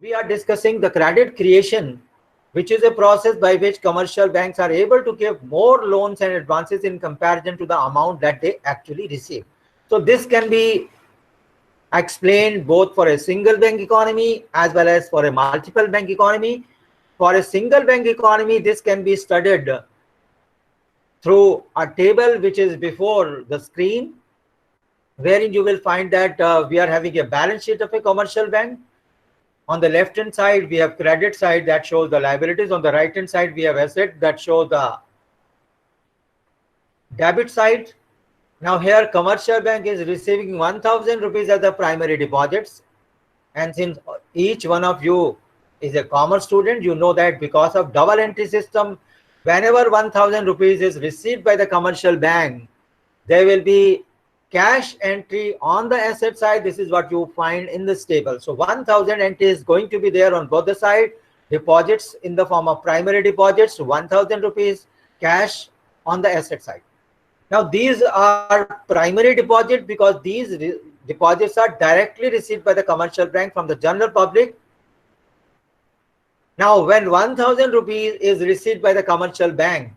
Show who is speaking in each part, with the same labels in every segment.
Speaker 1: We are discussing the credit creation, which is a process by which commercial banks are able to give more loans and advances in comparison to the amount that they actually receive. So this can be explained both for a single bank economy as well as for a multiple bank economy. For a single bank economy, this can be studied through a table which is before the screen, wherein you will find that we are having a balance sheet of a commercial bank. On the left hand side, we have credit side that shows the liabilities. On the right hand side, we have asset that shows the debit side. Now here commercial bank is receiving 1000 rupees as the primary deposits. And since each one of you is a commerce student, you know that because of double entry system, whenever 1000 rupees is received by the commercial bank, there will be cash entry on the asset side. This is what you find in this table. So 1000 entry is going to be there on both the side. Deposits in the form of primary deposits, 1000 rupees, cash on the asset side. Now these are primary deposit because these deposits are directly received by the commercial bank from the general public. Now when 1000 rupees is received by the commercial bank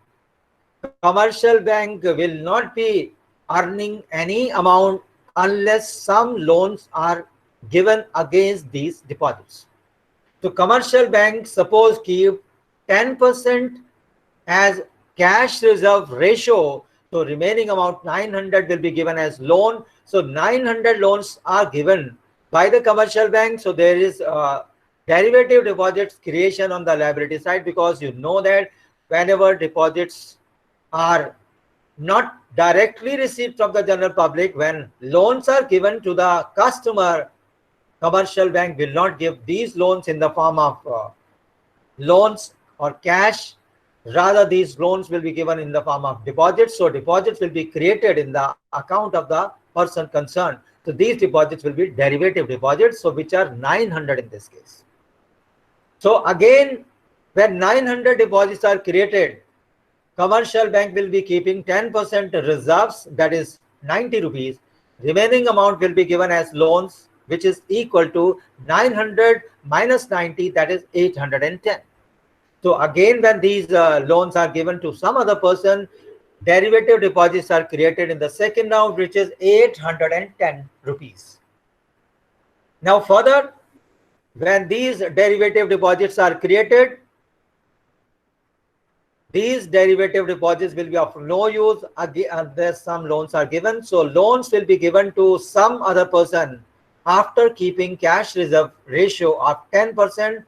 Speaker 1: will not be earning any amount unless some loans are given against these deposits. So commercial banks suppose keep 10% as cash reserve ratio. So remaining amount 900 will be given as loan. So 900 loans are given by the commercial bank. So there is derivative deposits creation on the liability side, because you know that whenever deposits are not directly received from the general public, when loans are given to the customer, commercial bank will not give these loans in the form of loans or cash. Rather, these loans will be given in the form of deposits. So deposits will be created in the account of the person concerned. So these deposits will be derivative deposits, so which are 900 in this case. So again, when 900 deposits are created, commercial bank will be keeping 10% reserves, that is 90 rupees. Remaining amount will be given as loans, which is equal to 900 minus 90, that is 810. So again, when these loans are given to some other person, derivative deposits are created in the second round, which is 810 rupees. Now further, when these derivative deposits are created, these derivative deposits will be of no use unless some loans are given. So loans will be given to some other person after keeping cash reserve ratio of 10%,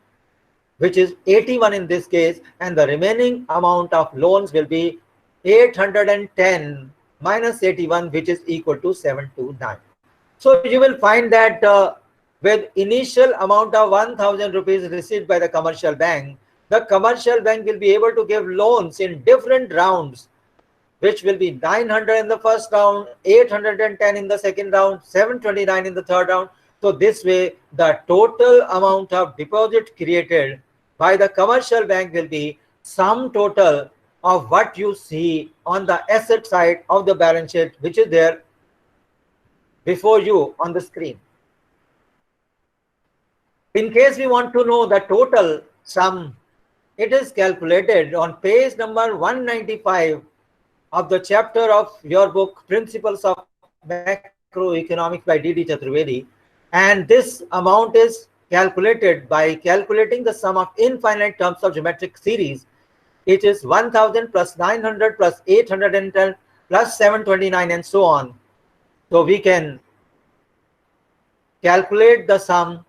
Speaker 1: which is 81 in this case, and the remaining amount of loans will be 810 minus 81, which is equal to 729. So you will find that with initial amount of 1000 rupees received by the commercial bank will be able to give loans in different rounds, which will be 900 in the first round, 810 in the second round, 729 in the third round. So this way, the total amount of deposit created by the commercial bank will be sum total of what you see on the asset side of the balance sheet, which is there before you on the screen. In case we want to know the total sum, it is calculated on page number 195 of the chapter of your book, Principles of Macroeconomics by D.D. Chaturvedi. And this amount is calculated by calculating the sum of infinite terms of geometric series. It is 1000 plus 900 plus 810 plus 729 and so on. So we can calculate the sum,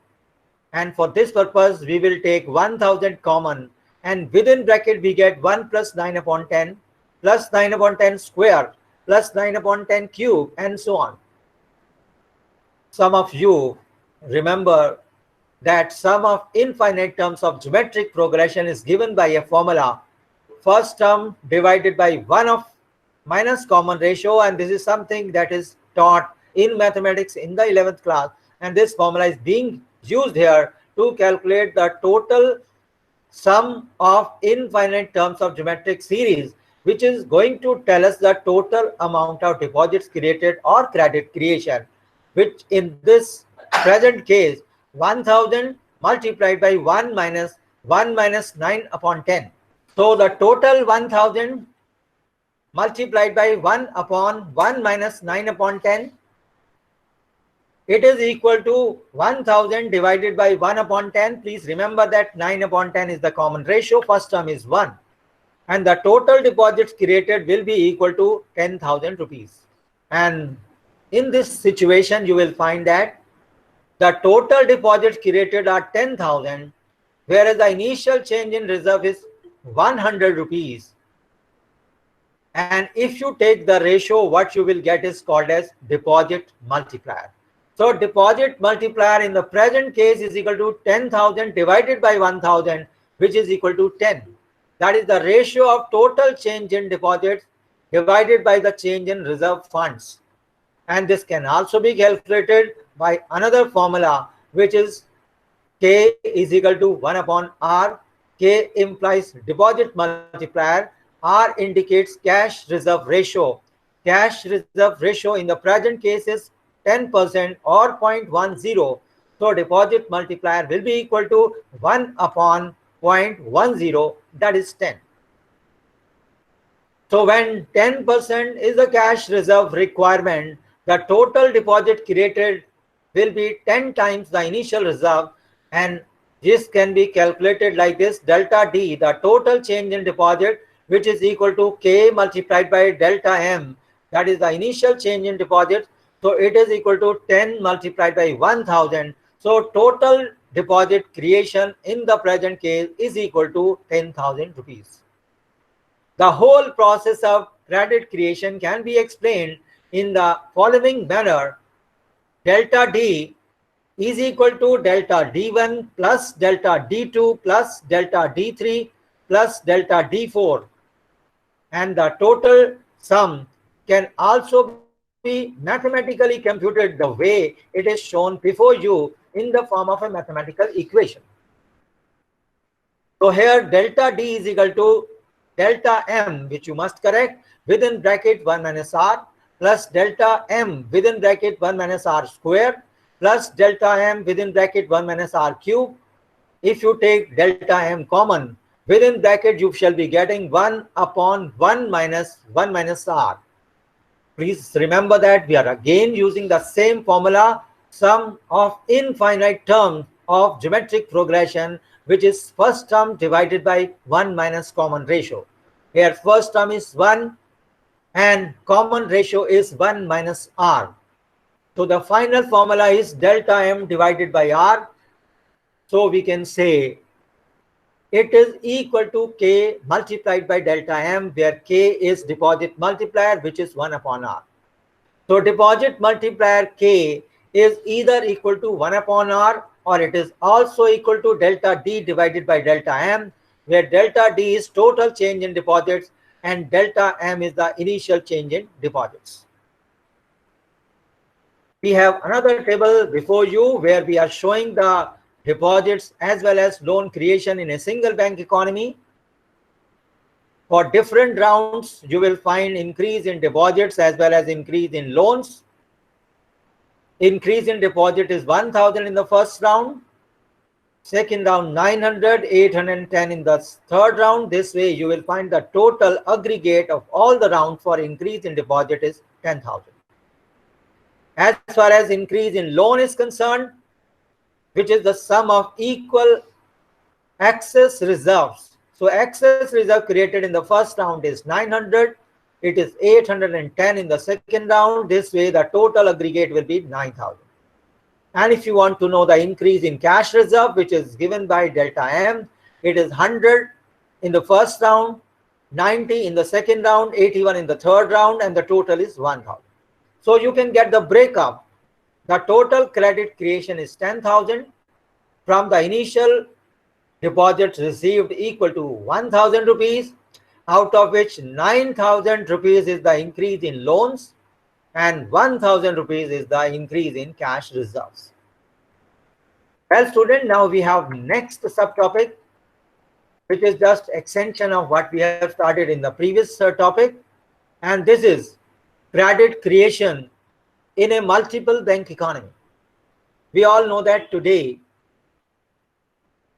Speaker 1: and for this purpose we will take 1000 common, and within bracket we get 1 plus 9 upon 10 plus 9 upon 10 square plus 9 upon 10 cube and so on. Some of you remember that sum of infinite terms of geometric progression is given by a formula, first term divided by 1 of minus common ratio, and this is something that is taught in mathematics in the 11th class, and this formula is being used here to calculate the total sum of infinite terms of geometric series, which is going to tell us the total amount of deposits created or credit creation, which in this present case 1000 multiplied by 1 minus 9 upon 10. So the total 1000 multiplied by 1 upon 1 minus 9 upon 10, it is equal to 1000 divided by 1 upon 10. Please remember that 9 upon 10 is the common ratio. First term is 1. And the total deposits created will be equal to 10,000 rupees. And in this situation, you will find that the total deposits created are 10,000, whereas the initial change in reserve is 100 rupees. And if you take the ratio, what you will get is called as deposit multiplier. So deposit multiplier in the present case is equal to 10,000 divided by 1,000, which is equal to 10. That is the ratio of total change in deposits divided by the change in reserve funds. And this can also be calculated by another formula, which is K is equal to 1 upon R. K implies deposit multiplier. R indicates cash reserve ratio. Cash reserve ratio in the present case is 10% or 0.10. So deposit multiplier will be equal to 1 upon 0.10, that is 10. So when 10% is the cash reserve requirement, the total deposit created will be 10 times the initial reserve, and this can be calculated like this: delta D, the total change in deposit, which is equal to K multiplied by delta M, that is the initial change in deposit. So it is equal to 10 multiplied by 1000. So total deposit creation in the present case is equal to 10,000 rupees. The whole process of credit creation can be explained in the following manner. Delta D is equal to delta D1 plus delta D2 plus delta D3 plus delta D4. And the total sum can also be mathematically computed the way it is shown before you in the form of a mathematical equation. So here delta D is equal to delta M, which you must correct, within bracket 1 minus R, plus delta M within bracket 1 minus R square, plus delta M within bracket 1 minus R cube. If you take delta M common, within bracket you shall be getting 1 upon 1 minus R. Please remember that we are again using the same formula, sum of infinite terms of geometric progression, which is first term divided by 1 minus common ratio. Here first term is 1 and common ratio is 1 minus R. So the final formula is delta M divided by R. So we can say it is equal to K multiplied by delta M, where K is deposit multiplier, which is 1 upon R. So deposit multiplier K is either equal to 1 upon R, or it is also equal to delta D divided by delta M, where delta D is total change in deposits and delta M is the initial change in deposits. We have another table before you where we are showing the deposits as well as loan creation in a single bank economy. For different rounds, you will find increase in deposits as well as increase in loans. Increase in deposit is 1000 in the first round. Second round 900, 810 in the third round. This way you will find the total aggregate of all the rounds for increase in deposit is 10,000. As far as increase in loan is concerned, which is the sum of equal excess reserves. So excess reserve created in the first round is 900. It is 810 in the second round. This way the total aggregate will be 9,000. And if you want to know the increase in cash reserve, which is given by delta M, it is 100 in the first round, 90 in the second round, 81 in the third round, and the total is 1,000. So you can get the breakup. The total credit creation is 10,000 from the initial deposit received equal to 1,000 rupees, out of which 9,000 rupees is the increase in loans and 1,000 rupees is the increase in cash reserves. Well, student, now we have next subtopic, which is just extension of what we have started in the previous topic, and this is credit creation in a multiple bank economy. We all know that today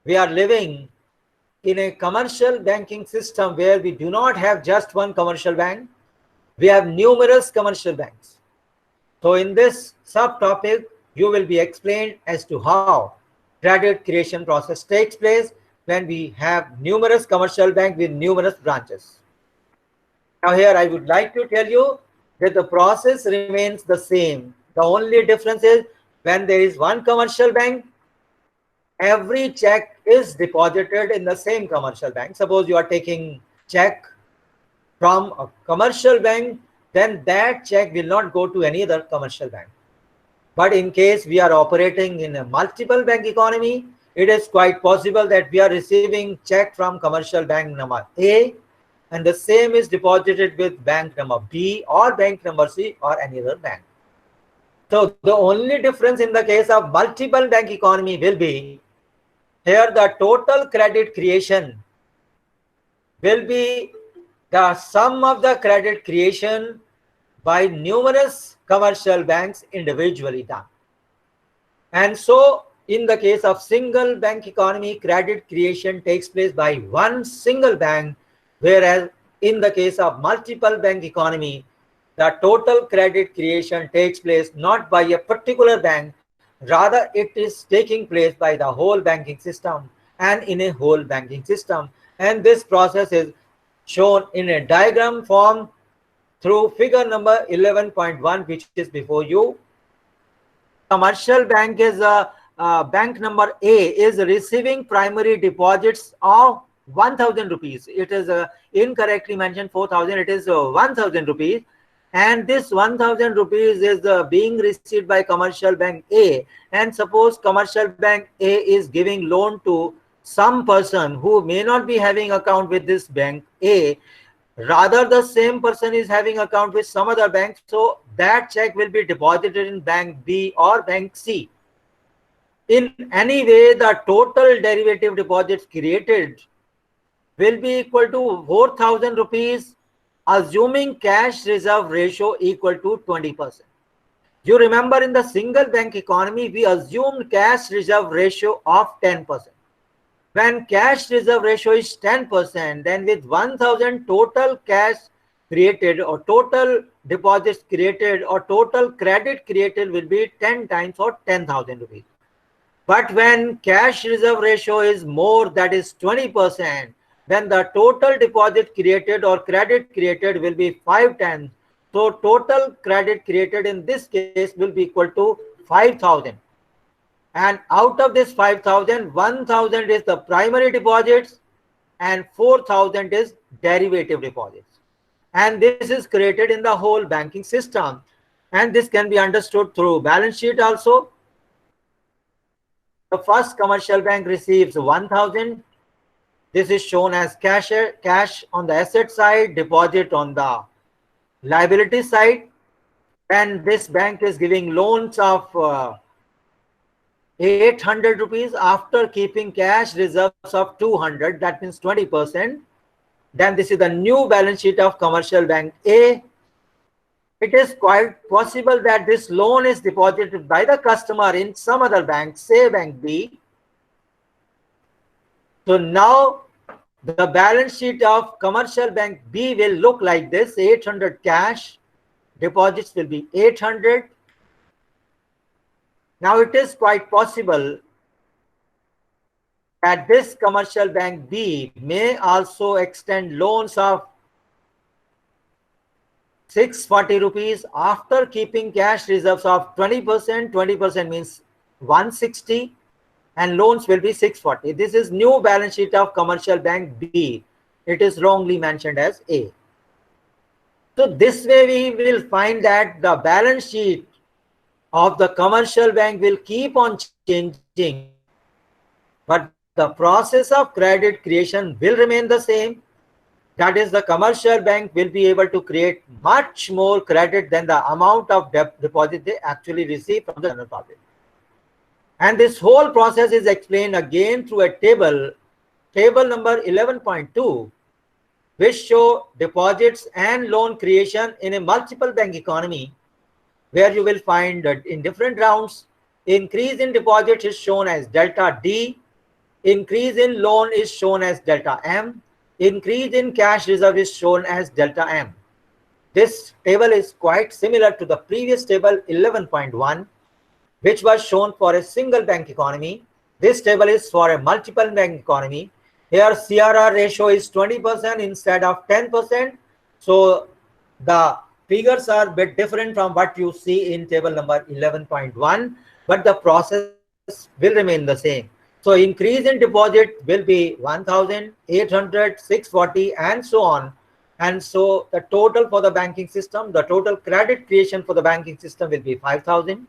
Speaker 1: we are living in a commercial banking system where we do not have just one commercial bank, we have numerous commercial banks. So in this subtopic, you will be explained as to how credit creation process takes place when we have numerous commercial banks with numerous branches. Now here I would like to tell you that the process remains the same. The only difference is when there is one commercial bank, every check is deposited in the same commercial bank. Suppose you are taking check from a commercial bank, then that check will not go to any other commercial bank. But in case we are operating in a multiple bank economy, it is quite possible that we are receiving check from commercial bank number A, and the same is deposited with bank number B or bank number C or any other bank. So the only difference in the case of multiple bank economy will be, here the total credit creation will be the sum of the credit creation by numerous commercial banks individually done. And so in the case of single bank economy, credit creation takes place by one single bank, whereas in the case of multiple bank economy, the total credit creation takes place not by a particular bank, rather it is taking place by the whole banking system and in a whole banking system. And this process is shown in a diagram form through figure number 11.1, which is before you. Commercial bank is bank number A is receiving primary deposits of 1,000 rupees. It is incorrectly mentioned 4,000. It is 1,000 rupees. And this 1,000 rupees is being received by commercial bank A. And suppose commercial bank A is giving loan to some person who may not be having account with this bank A. Rather, the same person is having account with some other bank. So that check will be deposited in bank B or bank C. In any way, the total derivative deposits created will be equal to 4,000 rupees, assuming cash reserve ratio equal to 20%. You remember in the single bank economy, we assumed cash reserve ratio of 10%. When cash reserve ratio is 10%, then with 1,000 total cash created or total deposits created or total credit created will be 10 times or 10,000 rupees. But when cash reserve ratio is more, that is 20%, then the total deposit created or credit created will be 5 times. So total credit created in this case will be equal to 5,000. And out of this 5,000, 1,000 is the primary deposits and 4,000 is derivative deposits. And this is created in the whole banking system. And this can be understood through balance sheet also. The first commercial bank receives 1,000. This is shown as cash on the asset side, deposit on the liability side. And this bank is giving loans of 800 rupees after keeping cash reserves of 200, that means 20%. Then this is the new balance sheet of commercial bank A. It is quite possible that this loan is deposited by the customer in some other bank, say bank B. So now the balance sheet of commercial bank B will look like this: 800 cash, deposits will be 800. Now it is quite possible that this commercial bank B may also extend loans of 640 rupees after keeping cash reserves of 20%. 20% means 160 and loans will be 640. This is new balance sheet of commercial bank B. It is wrongly mentioned as A. So this way we will find that the balance sheet of the commercial bank will keep on changing, but the process of credit creation will remain the same. That is, the commercial bank will be able to create much more credit than the amount of deposit they actually receive from the general public. And this whole process is explained again through a table number 11.2, which show deposits and loan creation in a multiple bank economy, where you will find that in different rounds, increase in deposits is shown as delta D, Increase in loan is shown as delta M. Increase in cash reserve is shown as delta M. This table is quite similar to the previous table 11.1, which was shown for a single bank economy. This table is for a multiple bank economy. Here CRR ratio is 20% instead of 10%. So the figures are a bit different from what you see in table number 11.1, but the process will remain the same. So increase in deposit will be 1,000, 800, 640, and so on. And so the total for the banking system, the total credit creation for the banking system will be 5,000.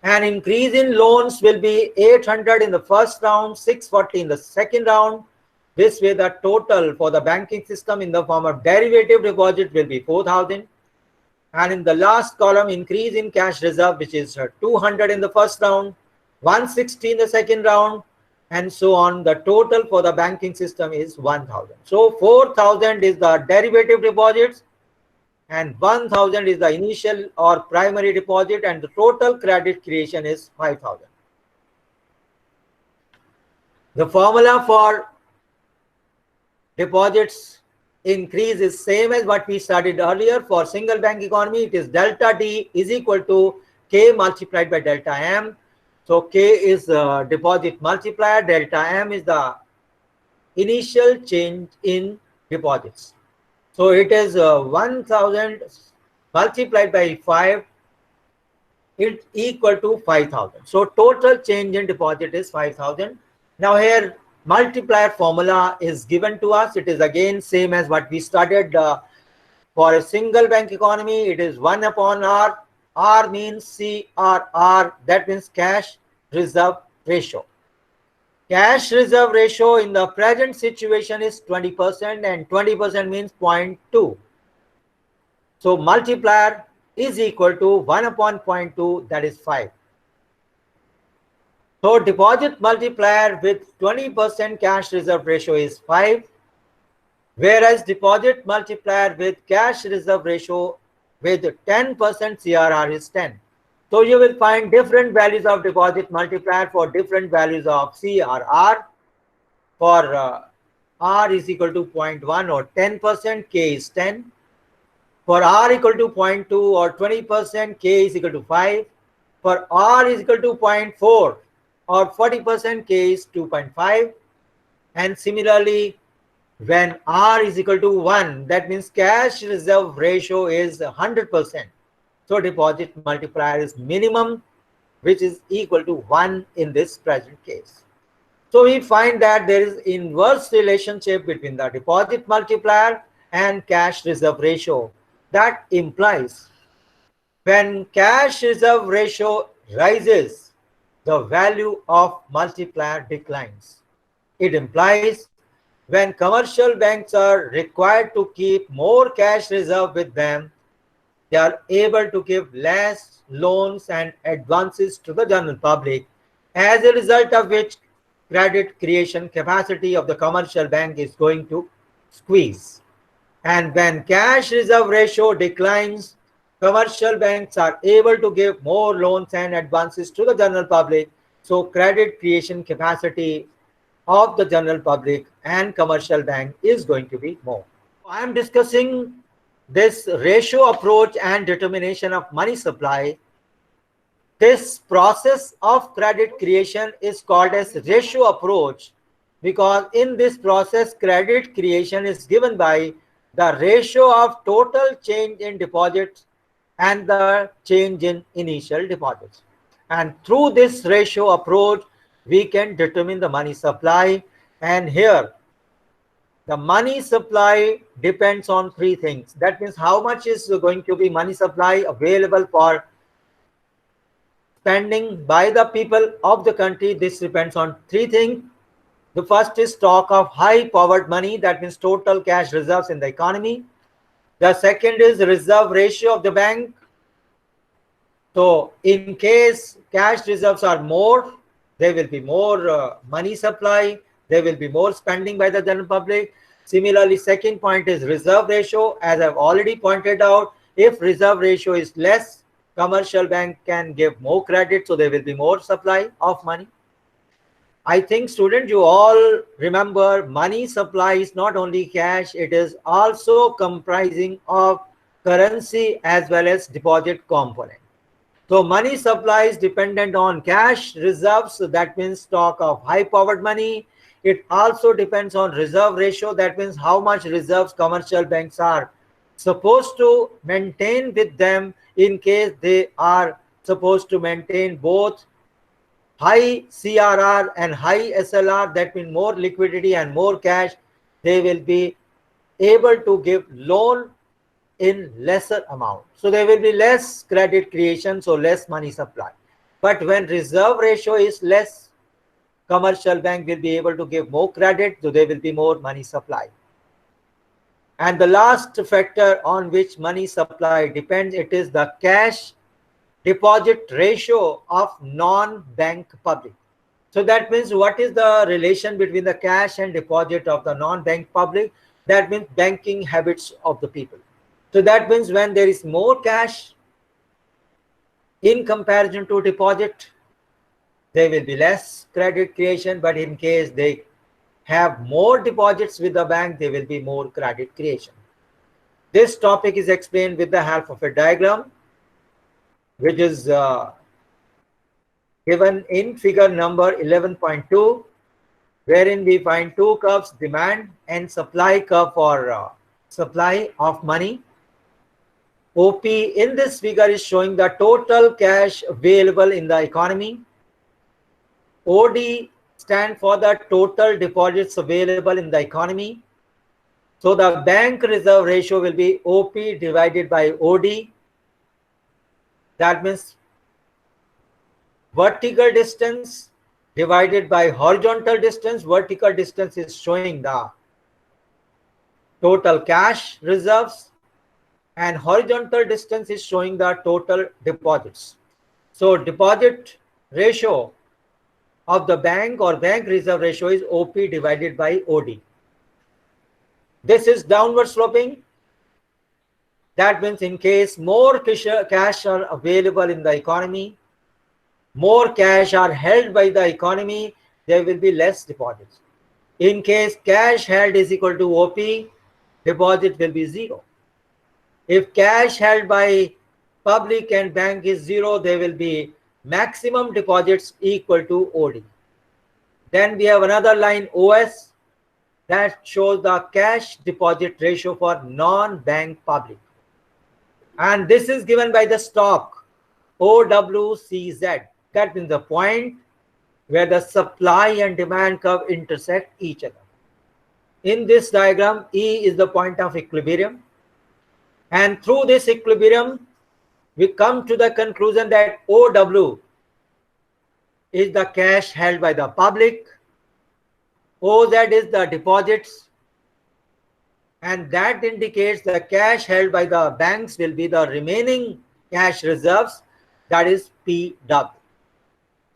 Speaker 1: And increase in loans will be 800 in the first round, 640 in the second round. This way the total for the banking system in the form of derivative deposit will be 4,000. And in the last column, increase in cash reserve, which is 200 in the first round, 160 in the second round, and so on. The total for the banking system is 1,000. So 4,000 is the derivative deposits and 1,000 is the initial or primary deposit, and the total credit creation is 5,000. The formula for deposits increase is same as what we studied earlier. For single bank economy, it is delta D is equal to K multiplied by delta M. So K is the deposit multiplier, delta M is the initial change in deposits. So it is 1,000 multiplied by 5, it's equal to 5,000. So total change in deposit is 5,000. Now here multiplier formula is given to us. It is again same as what we studied for a single bank economy. It is 1 upon R. R means CRR, that means cash reserve ratio. Cash reserve ratio in the present situation is 20%, and 20% means 0.2. So multiplier is equal to 1 upon 0.2, that is 5. So deposit multiplier with 20% cash reserve ratio is 5, whereas deposit multiplier with cash reserve ratio with 10% CRR is 10. So you will find different values of deposit multiplier for different values of CRR. For R is equal to 0.1 or 10%, K is 10. For R equal to 0.2 or 20%, K is equal to 5. For R is equal to 0.4 or 40%, K is 2.5. And similarly, when R is equal to 1, that means cash reserve ratio is 100%. So deposit multiplier is minimum, which is equal to 1 in this present case. So we find that there is inverse relationship between the deposit multiplier and cash reserve ratio. That implies when cash reserve ratio rises, the value of multiplier declines. It implies when commercial banks are required to keep more cash reserve with them, they are able to give less loans and advances to the general public, as a result of which credit creation capacity of the commercial bank is going to squeeze. And when cash reserve ratio declines, commercial banks are able to give more loans and advances to the general public. So credit creation capacity of the general public and commercial bank is going to be more. I am discussing this ratio approach and determination of money supply. This process of credit creation is called as ratio approach because in this process credit creation is given by the ratio of total change in deposits and the change in initial deposits. And through this ratio approach, we can determine the money supply. And here, the money supply depends on three things. That means how much is going to be money supply available for spending by the people of the country. This depends on three things. The first is stock of high powered money, that means total cash reserves in the economy. The second is reserve ratio of the bank. So in case cash reserves are more, there will be more money supply, there will be more spending by the general public. Similarly, second point is reserve ratio. As I've already pointed out, if reserve ratio is less, commercial bank can give more credit, so there will be more supply of money. I think students, you all remember money supply is not only cash, it is also comprising of currency as well as deposit component. So money supply is dependent on cash reserves, so that means stock of high powered money. It also depends on reserve ratio, that means how much reserves commercial banks are supposed to maintain with them in case they are supposed to maintain both high CRR and high SLR, that means more liquidity and more cash. They will be able to give loan in lesser amount. So there will be less credit creation, so less money supply. But when reserve ratio is less, commercial bank will be able to give more credit, so there will be more money supply. And the last factor on which money supply depends, it is the cash deposit ratio of non-bank public. So that means what is the relation between the cash and deposit of the non-bank public? That means banking habits of the people. So that means when there is more cash in comparison to deposit, there will be less credit creation, but in case they have more deposits with the bank, there will be more credit creation. This topic is explained with the help of a diagram, which is given in figure number 11.2, wherein we find two curves, demand and supply curve for supply of money. OP in this figure is showing the total cash available in the economy. OD stand for the total deposits available in the economy. So the bank reserve ratio will be OP divided by OD. That means vertical distance divided by horizontal distance. Vertical distance is showing the total cash reserves and horizontal distance is showing the total deposits. So deposit ratio of the bank or bank reserve ratio is OP divided by OD. This is downward sloping. That means in case more cash are available in the economy, more cash are held by the economy, there will be less deposits. In case cash held is equal to OP, deposit will be zero. If cash held by public and bank is zero, there will be maximum deposits equal to OD. Then we have another line OS that shows the cash deposit ratio for non-bank public. And this is given by the stock OWCZ. That means the point where the supply and demand curve intersect each other. In this diagram, E is the point of equilibrium. And through this equilibrium, we come to the conclusion that OW is the cash held by the public, OZ is the deposits, and that indicates the cash held by the banks will be the remaining cash reserves, that is PW.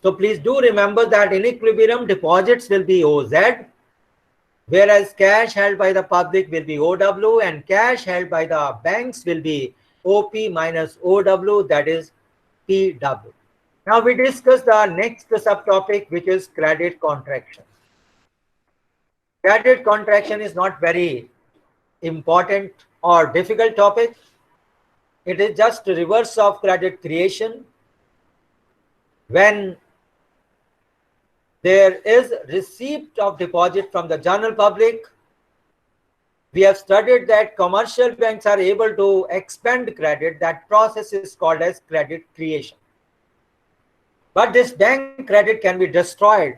Speaker 1: So please do remember that in equilibrium, deposits will be OZ, whereas cash held by the public will be OW and cash held by the banks will be OP minus OW, that is PW. Now we discuss the next subtopic, which is credit contraction. Credit contraction is not very important or difficult topic. It is just the reverse of credit creation. When there is receipt of deposit from the general public, we have studied that commercial banks are able to expend credit. That process is called as credit creation. But this bank credit can be destroyed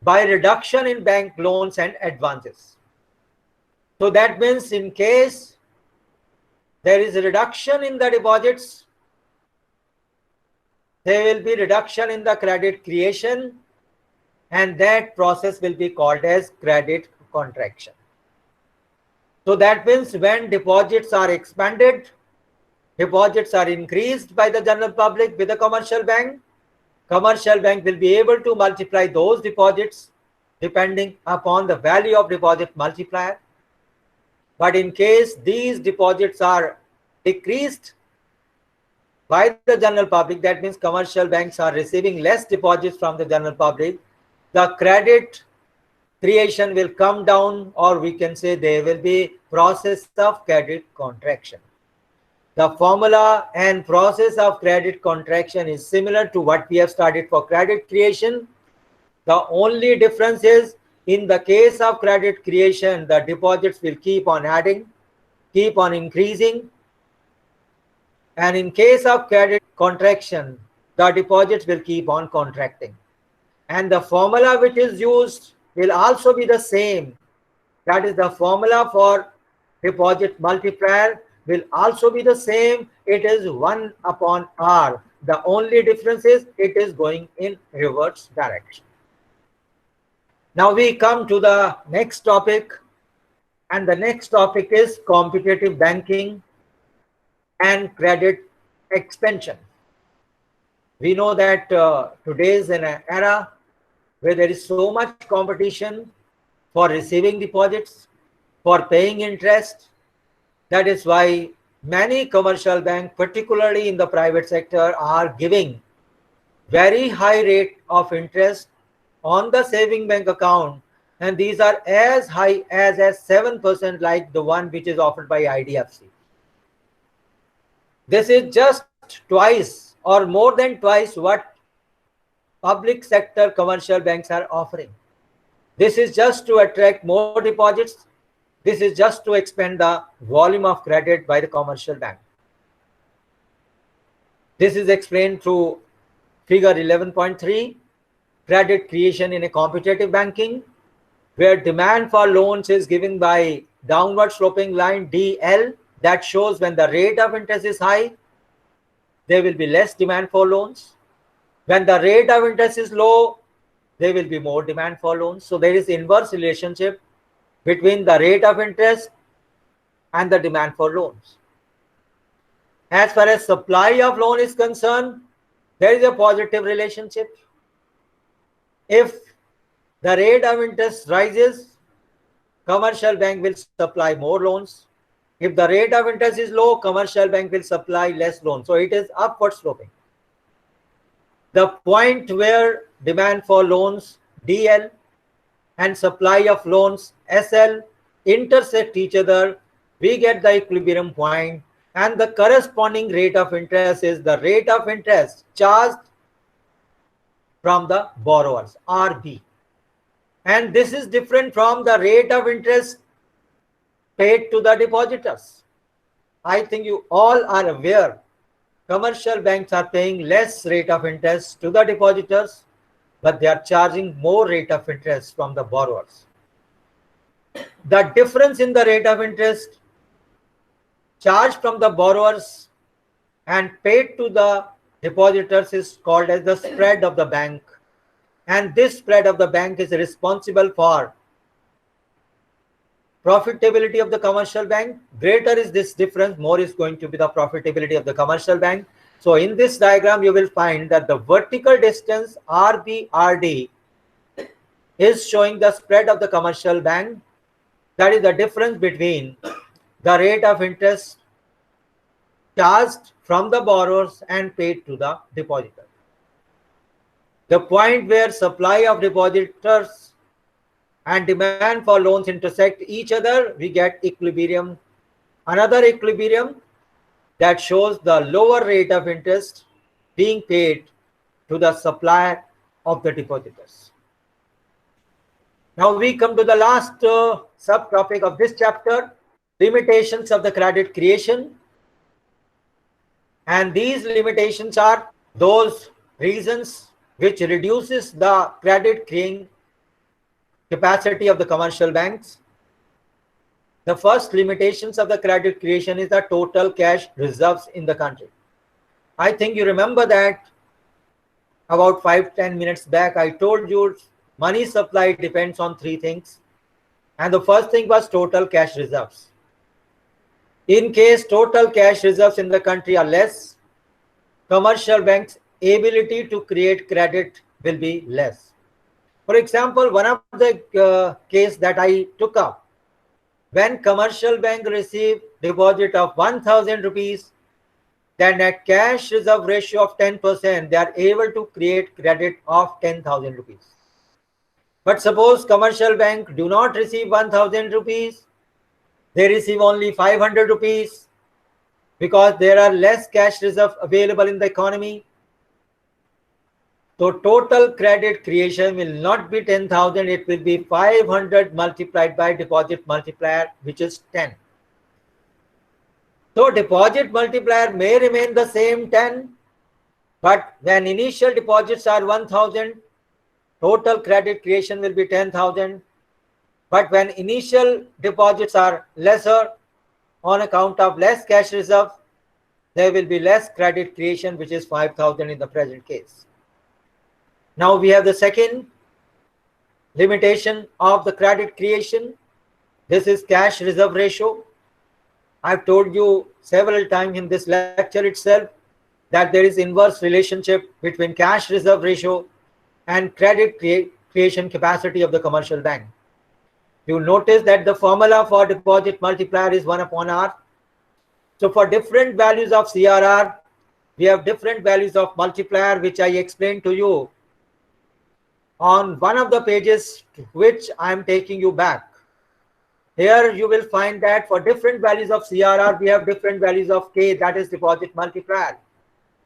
Speaker 1: by reduction in bank loans and advances. So that means in case there is a reduction in the deposits, there will be reduction in the credit creation, and that process will be called as credit contraction. So that means when deposits are expanded, deposits are increased by the general public with the commercial bank will be able to multiply those deposits depending upon the value of deposit multiplier. But in case these deposits are decreased by the general public, that means commercial banks are receiving less deposits from the general public, the credit creation will come down, or we can say there will be process of credit contraction. The formula and process of credit contraction is similar to what we have studied for credit creation. The only difference is, in the case of credit creation, the deposits will keep on adding, keep on increasing. And in case of credit contraction, the deposits will keep on contracting. And the formula which is used will also be the same. That is, the formula for deposit multiplier will also be the same. It is 1 upon R. The only difference is it is going in reverse direction. Now we come to the next topic, and the next topic is competitive banking and credit expansion. We know that today is an era where there is so much competition for receiving deposits, for paying interest. That is why many commercial banks, particularly in the private sector, are giving very high rate of interest on the saving bank account, and these are as high as 7%, like the one which is offered by IDFC. This is just twice or more than twice what public sector commercial banks are offering. This is just to attract more deposits. This is just to expand the volume of credit by the commercial bank. This is explained through figure 11.3, credit creation in a competitive banking, where demand for loans is given by downward sloping line DL. That shows when the rate of interest is high, there will be less demand for loans. When the rate of interest is low, there will be more demand for loans. So there is inverse relationship between the rate of interest and the demand for loans. As far as supply of loan is concerned, there is a positive relationship. If the rate of interest rises, commercial bank will supply more loans. If the rate of interest is low, commercial bank will supply less loans. So it is upward sloping. The point where demand for loans DL and supply of loans SL intersect each other, we get the equilibrium point, and the corresponding rate of interest is the rate of interest charged from the borrowers, RB. And this is different from the rate of interest paid to the depositors. I think you all are aware commercial banks are paying less rate of interest to the depositors, but they are charging more rate of interest from the borrowers. The difference in the rate of interest charged from the borrowers and paid to the depositors is called as the spread of the bank. And this spread of the bank is responsible for profitability of the commercial bank. Greater is this difference, more is going to be the profitability of the commercial bank. So in this diagram, you will find that the vertical distance RBRD is showing the spread of the commercial bank. That is the difference between the rate of interest charged from the borrowers and paid to the depositor. The point where supply of depositors and demand for loans intersect each other, we get equilibrium. Another equilibrium that shows the lower rate of interest being paid to the supply of the depositors. Now we come to the last subtopic of this chapter, limitations of the credit creation. And these limitations are those reasons which reduces the credit creating capacity of the commercial banks. The first limitations of the credit creation is the total cash reserves in the country. I think you remember that about 5-10 minutes back, I told you money supply depends on three things. And the first thing was total cash reserves. In case total cash reserves in the country are less, commercial banks' ability to create credit will be less. For example, one of the case that I took up, when commercial bank receive deposit of 1,000 rupees, then at cash reserve ratio of 10%, they are able to create credit of 10,000 rupees. But suppose commercial bank do not receive 1000 rupees, they receive only 500 rupees because there are less cash reserve available in the economy. So total credit creation will not be 10,000, it will be 500 multiplied by deposit multiplier, which is 10. So deposit multiplier may remain the same 10, but when initial deposits are 1000, total credit creation will be 10,000. But when initial deposits are lesser on account of less cash reserve, there will be less credit creation, which is 5,000 in the present case. Now we have the second limitation of the credit creation. This is cash reserve ratio. I've told you several times in this lecture itself that there is inverse relationship between cash reserve ratio and credit creation capacity of the commercial bank. You notice that the formula for deposit multiplier is 1 upon R. So for different values of CRR, we have different values of multiplier, which I explained to you on one of the pages which I am taking you back. Here you will find that for different values of CRR, we have different values of K, that is deposit multiplier.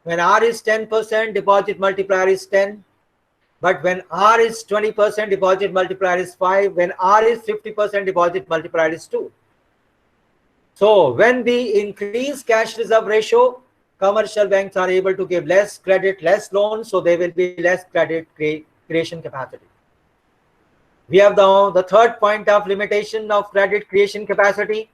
Speaker 1: When R is 10%, deposit multiplier is 10. But when R is 20%, deposit multiplier is 5. When R is 50%, deposit multiplier is 2. So when we increase cash reserve ratio, commercial banks are able to give less credit, less loans, so there will be less credit creation capacity. We have the third point of limitation of credit creation capacity.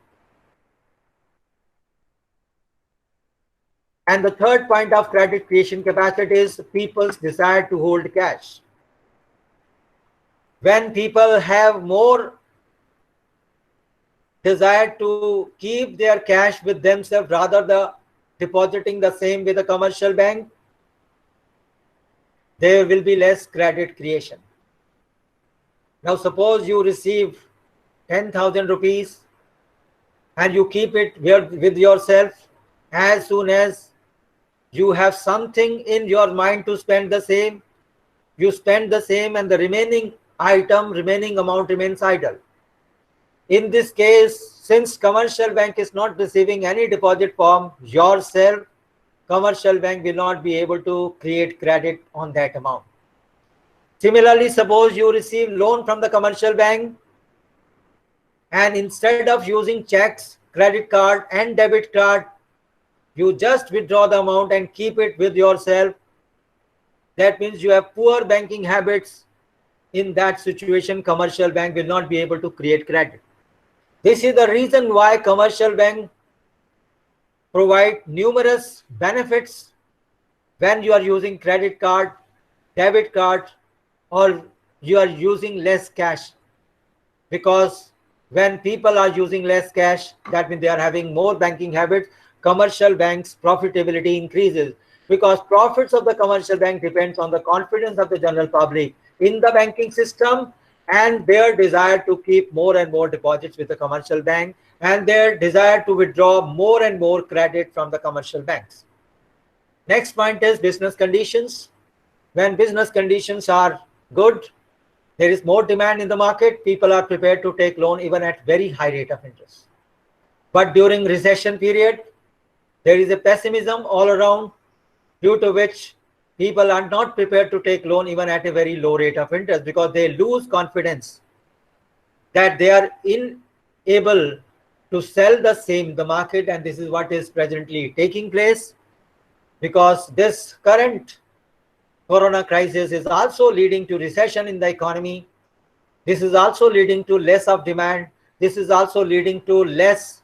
Speaker 1: And the third point of credit creation capacity is people's desire to hold cash. When people have more desire to keep their cash with themselves rather than depositing the same with a commercial bank, there will be less credit creation. Now suppose you receive 10,000 rupees and you keep it with yourself. As soon as you have something in your mind to spend the same, you spend the same and the remaining amount remains idle. In this case, since commercial bank is not receiving any deposit from yourself, commercial bank will not be able to create credit on that amount. Similarly, suppose you receive loan from the commercial bank and instead of using checks, credit card and debit card, you just withdraw the amount and keep it with yourself. That means you have poor banking habits. In that situation, commercial bank will not be able to create credit. This is the reason why commercial bank provide numerous benefits when you are using credit card, debit card, or you are using less cash. Because when people are using less cash, that means they are having more banking habits. Commercial banks' profitability increases because profits of the commercial bank depends on the confidence of the general public in the banking system and their desire to keep more and more deposits with the commercial bank and their desire to withdraw more and more credit from the commercial banks. Next point is business conditions. When business conditions are good, there is more demand in the market, people are prepared to take loan even at very high rate of interest. But during recession period, there is a pessimism all around, due to which people are not prepared to take loan even at a very low rate of interest because they lose confidence that they are unable to sell the same in the market, and this is what is presently taking place because this current corona crisis is also leading to recession in the economy. This is also leading to less of demand. This is also leading to less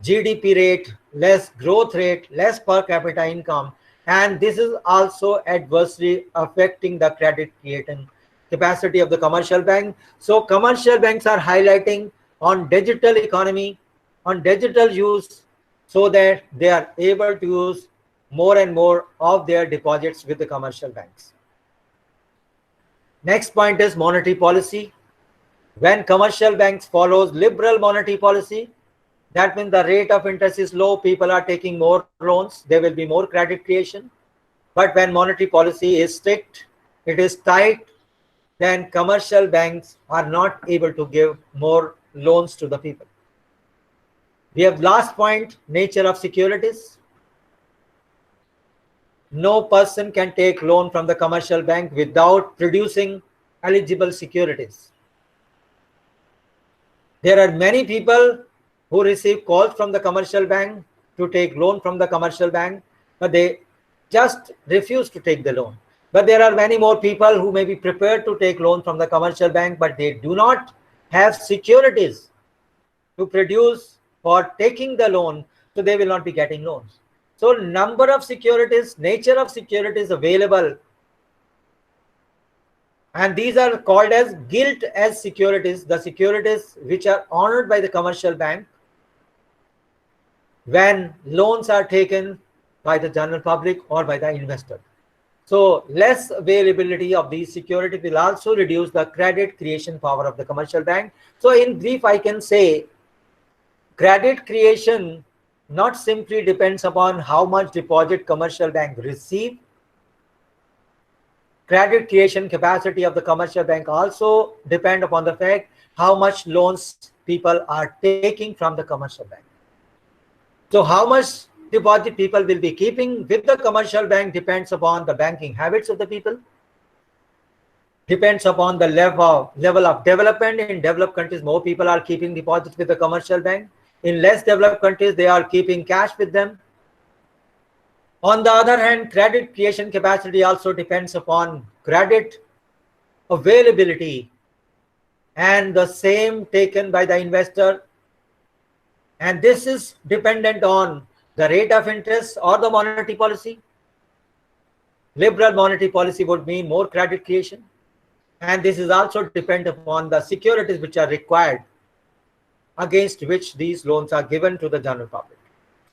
Speaker 1: GDP rate, less growth rate, less per capita income, and this is also adversely affecting the credit creating capacity of the commercial bank. So commercial banks are highlighting on digital economy, on digital use, so that they are able to use more and more of their deposits with the commercial banks. Next point is monetary policy. When commercial banks follows liberal monetary policy, that means the rate of interest is low, people are taking more loans, there will be more credit creation. But when monetary policy is strict, it is tight, then commercial banks are not able to give more loans to the people. We have last point, nature of securities. No person can take loan from the commercial bank without producing eligible securities. There are many people who receive calls from the commercial bank to take loan from the commercial bank, but they just refuse to take the loan. But there are many more people who may be prepared to take loan from the commercial bank, but they do not have securities to produce for taking the loan, so they will not be getting loans. So number of securities, nature of securities available, and these are called as gilt as securities, the securities which are honored by the commercial bank when loans are taken by the general public or by the investor. So less availability of these securities will also reduce the credit creation power of the commercial bank. So in brief, I can say credit creation not simply depends upon how much deposit commercial bank receive. Credit creation capacity of the commercial bank also depend upon the fact how much loans people are taking from the commercial bank. So how much deposit people will be keeping with the commercial bank depends upon the banking habits of the people, depends upon the level of development. In developed countries, more people are keeping deposits with the commercial bank. In less developed countries, they are keeping cash with them. On the other hand, credit creation capacity also depends upon credit availability and the same taken by the investor. And this is dependent on the rate of interest or the monetary policy. Liberal monetary policy would mean more credit creation. And this is also dependent upon the securities which are required against which these loans are given to the general public.